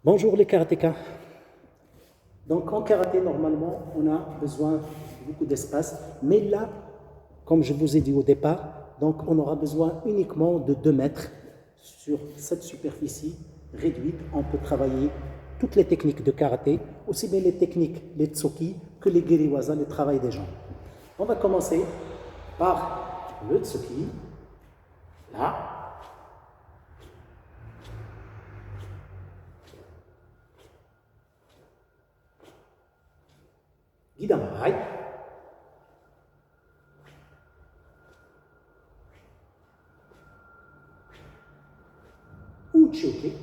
Bonjour les karatékas. Donc en karaté, normalement, on a besoin de beaucoup d'espace. Mais là, comme je vous ai dit au départ, donc on aura besoin uniquement de 2 mètres sur cette superficie réduite. On peut travailler toutes les techniques de karaté, aussi bien les techniques, les tsuki, que les giriwaza, le travail des jambes. On va commencer par le tsuki. Là. Gidamarai. Uchi-uki.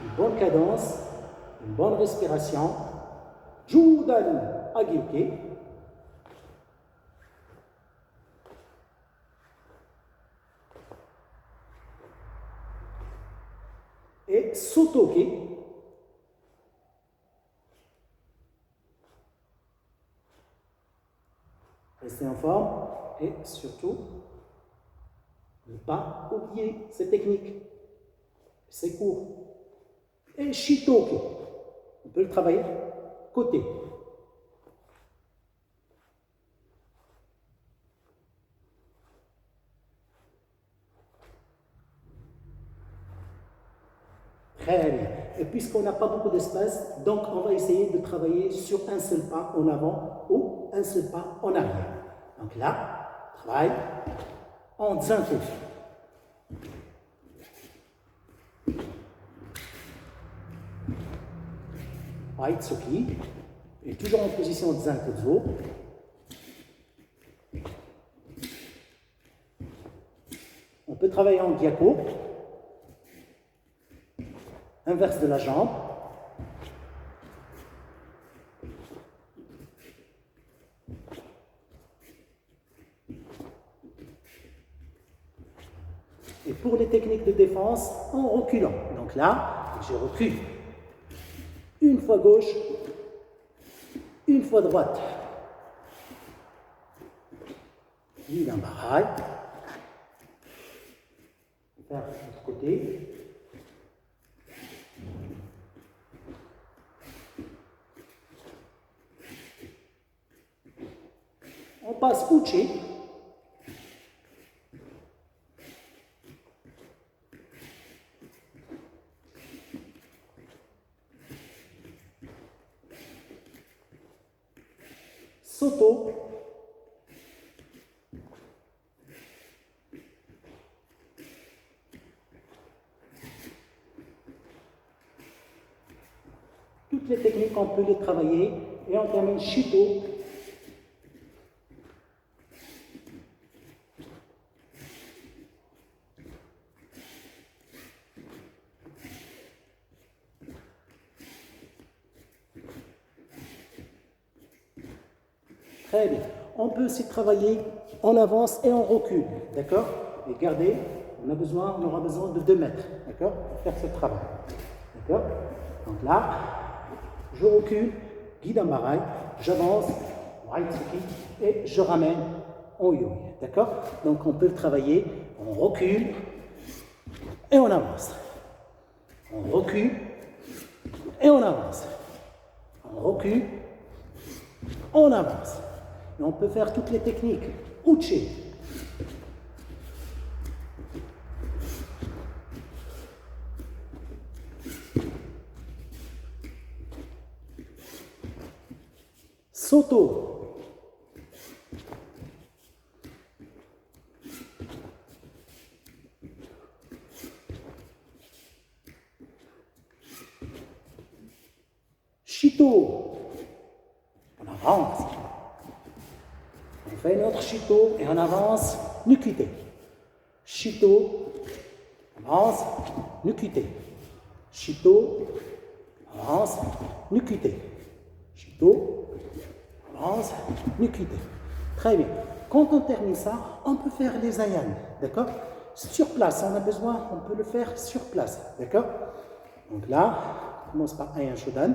Une bonne cadence, une bonne respiration. Judan Agi-uki. Et Soto-uki. Restez en forme et surtout, ne pas oublier ces techniques. C'est court. Et Shitoki. On peut le travailler côté. Très bien. Et puisqu'on n'a pas beaucoup d'espace, donc on va essayer de travailler sur un seul pas en avant ou un seul pas en arrière. Donc là, travail en zanku. Aitsuki. Et toujours en position de zankuzo. On peut travailler en gyako. Inverse de la jambe. Et pour les techniques de défense, en reculant. Donc là, je recule. Une fois gauche, une fois droite. Gidamarai. Vers l'autre côté. On passe Uchi. Soto. Toutes les techniques, on peut les travailler. Et on termine Shito. Très bien. On peut aussi travailler en avance et en recul. D'accord? Et gardez, on aura besoin de 2 mètres. D'accord? Pour faire ce travail. D'accord? Donc là, je recule, Gidamarai, j'avance, Waitsuki, et je ramène en yo. D'accord? Donc on peut le travailler, on recule et on avance. On recule et on avance. On recule, on avance. Et on peut faire toutes les techniques. Uchi. Soto. Shito. On avance. On fait notre Shito et on avance. Nukite. Shito. Avance. Nukite. Shito. Avance. Nukite. Shito. Avance. Nukite. Très bien. Quand on termine ça, on peut faire les ayans. D'accord? Sur place, on a besoin, on peut le faire sur place. D'accord? Donc là, on commence par Ayan Shodan.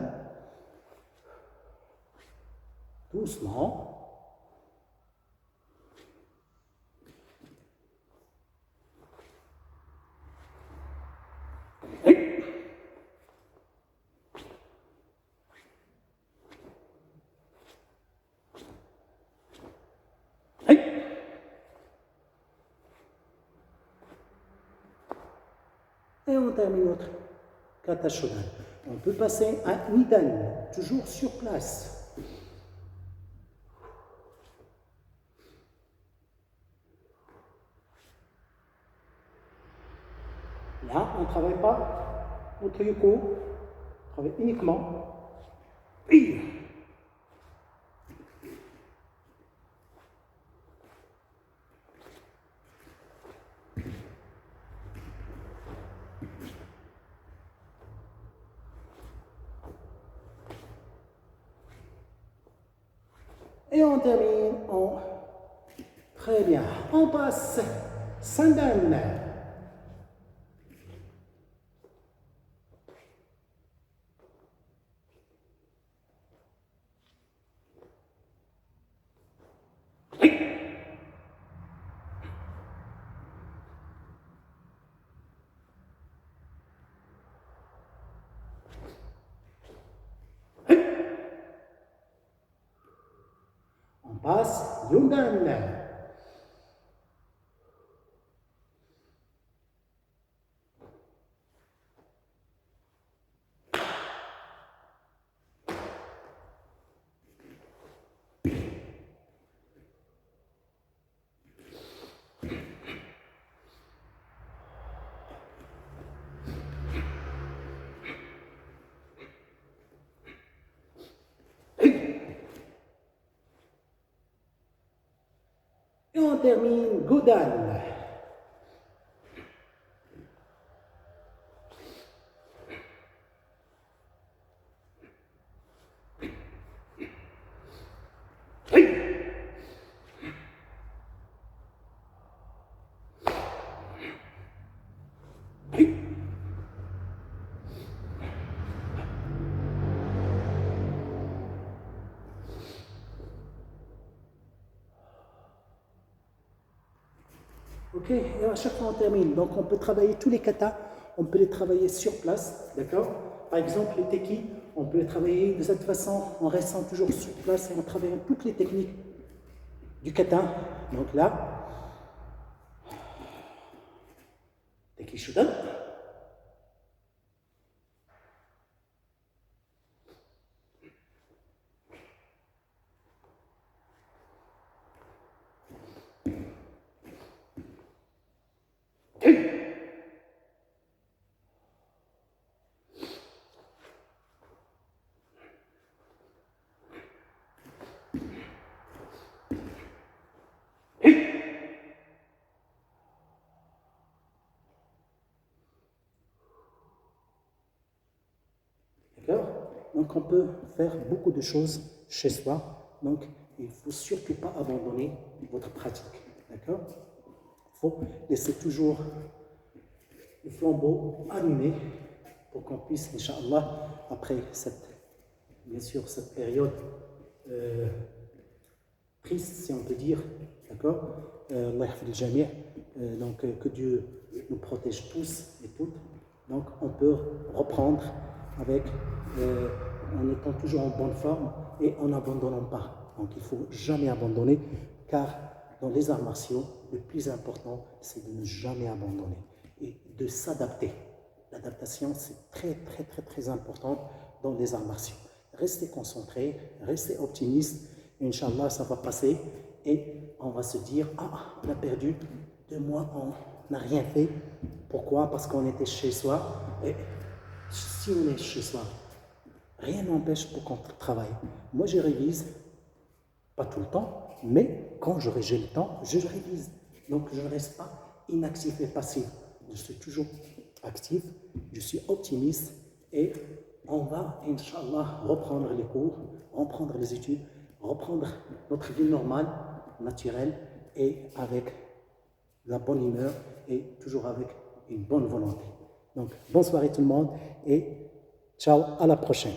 Doucement. Et on termine notre kata shodan. On peut passer à nidan, toujours sur place. Là, on ne travaille pas notre yuko, on travaille uniquement. Et on termine en... Très bien. On passe sandan. On passe yundan. Et on termine Godan. Ok, et à chaque fois on termine. Donc on peut travailler tous les katas, on peut les travailler sur place, d'accord? Par exemple, les teki, on peut les travailler de cette façon en restant toujours sur place et en travaillant toutes les techniques du kata. Donc là, teki shudan. D'accord? Donc on peut faire beaucoup de choses chez soi. Donc il ne faut surtout pas abandonner votre pratique. D'accord? Il faut laisser toujours le flambeau allumé pour qu'on puisse, Inch'Allah, après bien sûr, cette période triste, si on peut dire, d'accord? Allah yahfid al-jami', donc que Dieu nous protège tous et toutes. Donc on peut reprendre avec, en étant toujours en bonne forme et en n'abandonnant pas. Donc il ne faut jamais abandonner, car dans les arts martiaux, le plus important, c'est de ne jamais abandonner et de s'adapter. L'adaptation, c'est très, très, très, très important dans les arts martiaux. Restez concentrés, restez optimistes. Inch'Allah, ça va passer et on va se dire, ah, on a perdu 2 mois, on n'a rien fait. Pourquoi? Parce qu'on était chez soi. Et si on est chez soi, rien n'empêche pour qu'on travaille. Moi, je révise, pas tout le temps, mais quand j'ai le temps, je révise. Donc, je ne reste pas inactif et passif. Je suis toujours actif, je suis optimiste et on va, Inch'Allah, reprendre les cours, reprendre les études, reprendre notre vie normale, naturelle et avec la bonne humeur et toujours avec une bonne volonté. Donc, bonne soirée tout le monde et ciao, à la prochaine.